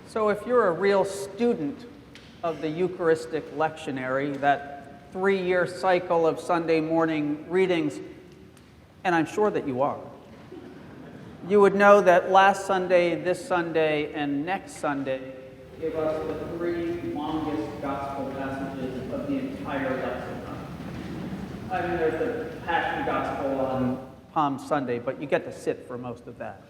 So if you're a real student of the Eucharistic lectionary, that 3-year cycle of Sunday morning readings, and I'm sure that you are, you would know that last Sunday, this Sunday, and next Sunday gave us the 3 longest gospel passages of the entire lexicon. I mean, there's the Passion Gospel on Palm Sunday, but you get to sit for most of that.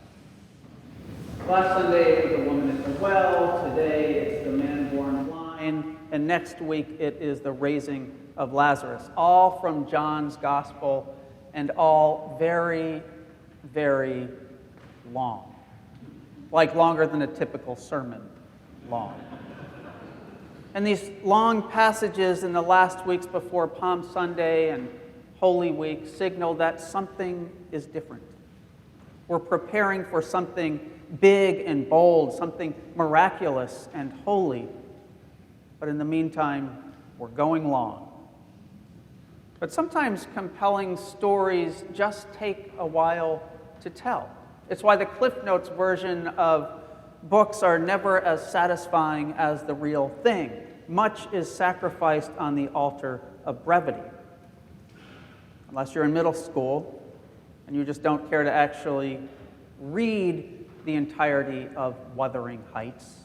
Last Sunday it was the woman at the well, today it's the man born blind, and next week it is the raising of Lazarus. All from John's Gospel, and all very, very long. Like longer than a typical sermon long. And these long passages in the last weeks before Palm Sunday and Holy Week signal that something is different. We're preparing for something big and bold, something miraculous and holy. But in the meantime, we're going long. But sometimes compelling stories just take a while to tell. It's why the Cliff Notes version of books are never as satisfying as the real thing. Much is sacrificed on the altar of brevity. Unless you're in middle school and you just don't care to actually read the entirety of Wuthering Heights.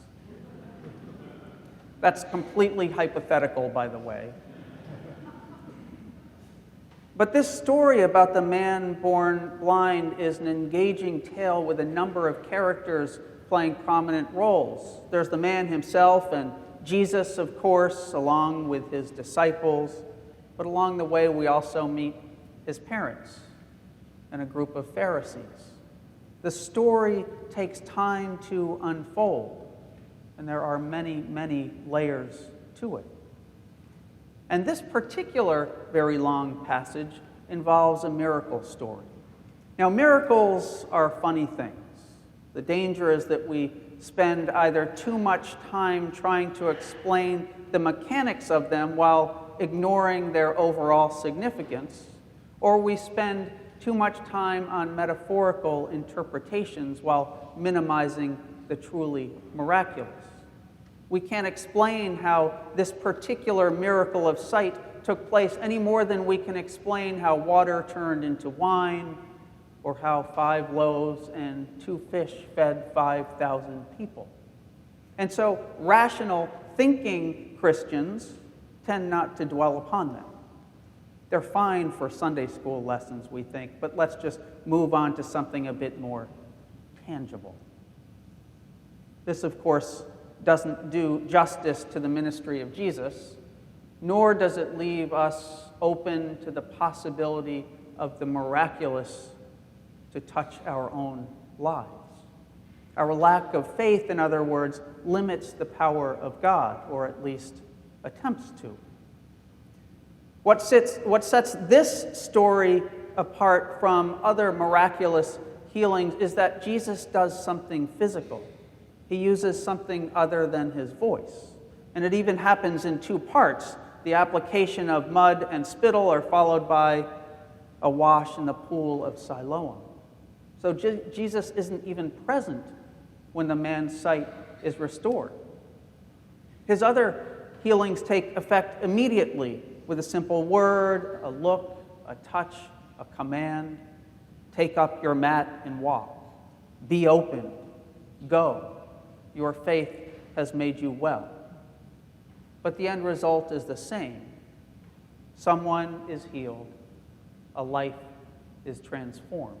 That's completely hypothetical, by the way. But this story about the man born blind is an engaging tale with a number of characters playing prominent roles. There's the man himself and Jesus, of course, along with his disciples. But along the way, we also meet his parents and a group of Pharisees. The story takes time to unfold, and there are many, many layers to it. And this particular very long passage involves a miracle story. Now, miracles are funny things. The danger is that we spend either too much time trying to explain the mechanics of them while ignoring their overall significance, or we spend too much time on metaphorical interpretations while minimizing the truly miraculous. We can't explain how this particular miracle of sight took place any more than we can explain how water turned into wine, or how 5 loaves and 2 fish fed 5,000 people. And so rational thinking Christians tend not to dwell upon them. They're fine for Sunday school lessons, we think, but let's just move on to something a bit more tangible. This, of course, doesn't do justice to the ministry of Jesus, nor does it leave us open to the possibility of the miraculous to touch our own lives. Our lack of faith, in other words, limits the power of God, or at least attempts to. What sets this story apart from other miraculous healings is that Jesus does something physical. He uses something other than his voice. And it even happens in 2 parts. The application of mud and spittle are followed by a wash in the pool of Siloam. So Jesus isn't even present when the man's sight is restored. His other healings take effect immediately with a simple word, a look, a touch, a command. Take up your mat and walk. Be open. Go. Your faith has made you well. But the end result is the same. Someone is healed. A life is transformed.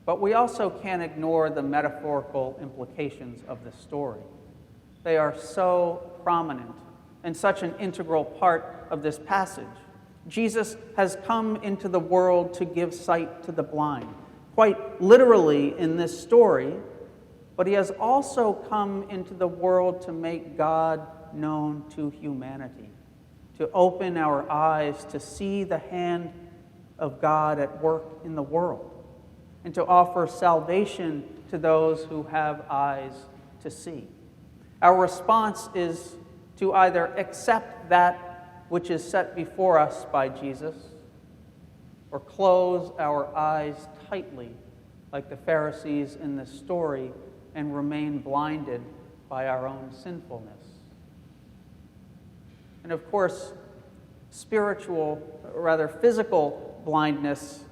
But we also can't ignore the metaphorical implications of the story. They are so prominent and such an integral part of this passage. Jesus has come into the world to give sight to the blind, quite literally in this story, but he has also come into the world to make God known to humanity, to open our eyes to see the hand of God at work in the world, and to offer salvation to those who have eyes to see. Our response is to either accept that which is set before us by Jesus, or close our eyes tightly, like the Pharisees in this story, and remain blinded by our own sinfulness. And of course, physical blindness,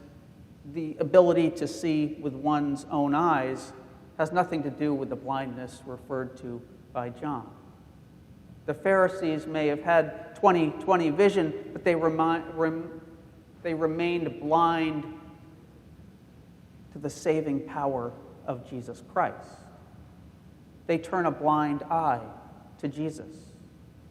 the ability to see with one's own eyes, has nothing to do with the blindness referred to by John. The Pharisees may have had 20/20 vision, but they remained blind to the saving power of Jesus Christ. They turn a blind eye to Jesus,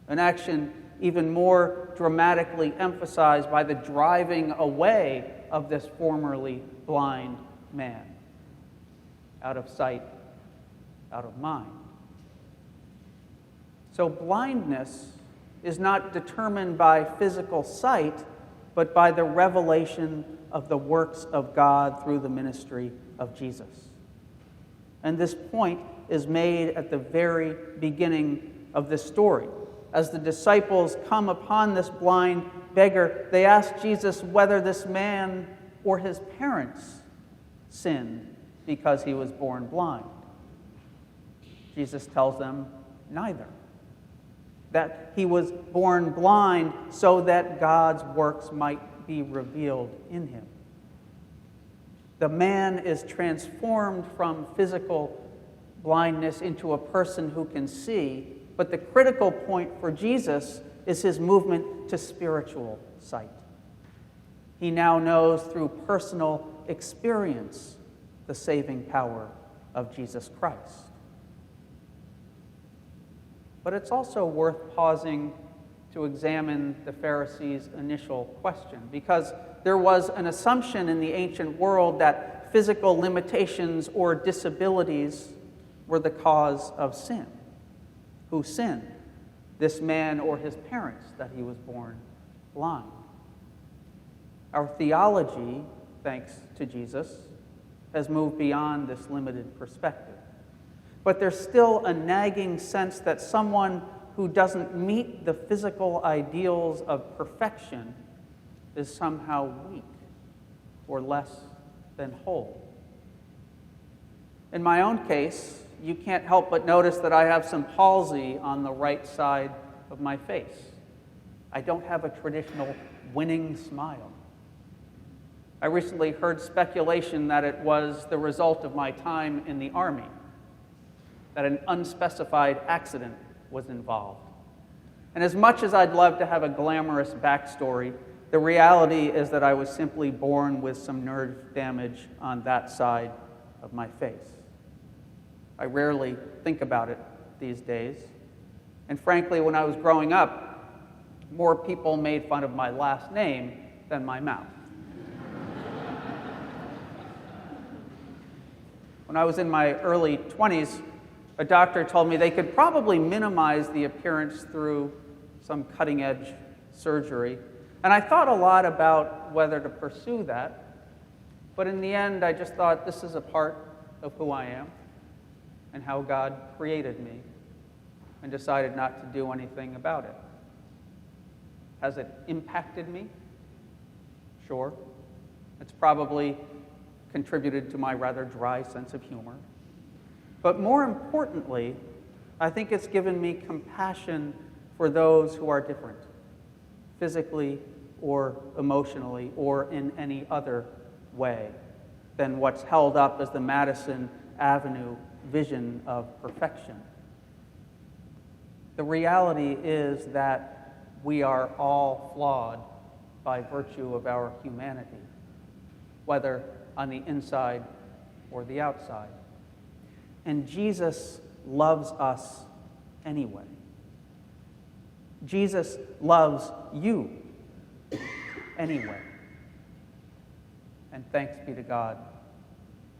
an action even more dramatically emphasized by the driving away of this formerly blind man. Out of sight, out of mind. So blindness is not determined by physical sight, but by the revelation of the works of God through the ministry of Jesus. And this point is made at the very beginning of this story. As the disciples come upon this blind beggar, they ask Jesus whether this man or his parents sinned because he was born blind. Jesus tells them neither. That he was born blind so that God's works might be revealed in him. The man is transformed from physical blindness into a person who can see, but the critical point for Jesus is his movement to spiritual sight. He now knows through personal experience the saving power of Jesus Christ. But it's also worth pausing to examine the Pharisees' initial question, because there was an assumption in the ancient world that physical limitations or disabilities were the cause of sin. Who sinned? This man or his parents, that he was born blind? Our theology, thanks to Jesus, has moved beyond this limited perspective. But there's still a nagging sense that someone who doesn't meet the physical ideals of perfection is somehow weak or less than whole. In my own case, you can't help but notice that I have some palsy on the right side of my face. I don't have a traditional winning smile. I recently heard speculation that it was the result of my time in the Army, that an unspecified accident was involved. And as much as I'd love to have a glamorous backstory, the reality is that I was simply born with some nerve damage on that side of my face. I rarely think about it these days. And frankly, when I was growing up, more people made fun of my last name than my mouth. When I was in my early 20s, a doctor told me they could probably minimize the appearance through some cutting-edge surgery. And I thought a lot about whether to pursue that. But in the end, I just thought this is a part of who I am and how God created me, and decided not to do anything about it. Has it impacted me? Sure. It's probably contributed to my rather dry sense of humor. But more importantly, I think it's given me compassion for those who are different, physically or emotionally or in any other way than what's held up as the Madison Avenue vision of perfection. The reality is that we are all flawed by virtue of our humanity, whether on the inside or the outside. And Jesus loves us anyway. Jesus loves you anyway. And thanks be to God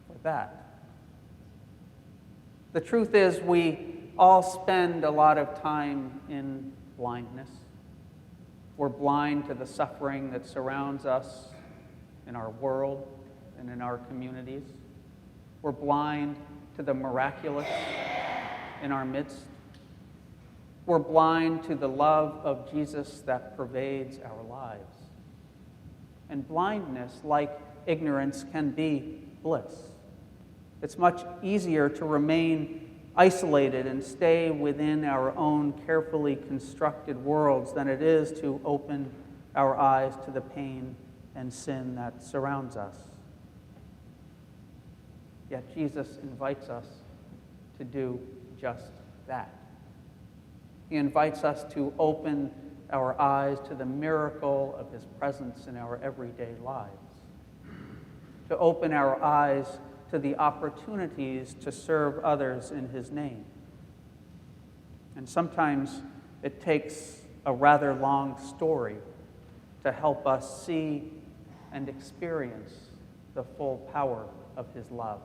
for that. The truth is, we all spend a lot of time in blindness. We're blind to the suffering that surrounds us in our world and in our communities. We're blind to the miraculous in our midst. We're blind to the love of Jesus that pervades our lives. And blindness, like ignorance, can be bliss. It's much easier to remain isolated and stay within our own carefully constructed worlds than it is to open our eyes to the pain and sin that surrounds us. Yet Jesus invites us to do just that. He invites us to open our eyes to the miracle of his presence in our everyday lives, to open our eyes to the opportunities to serve others in his name. And sometimes it takes a rather long story to help us see and experience the full power of his love.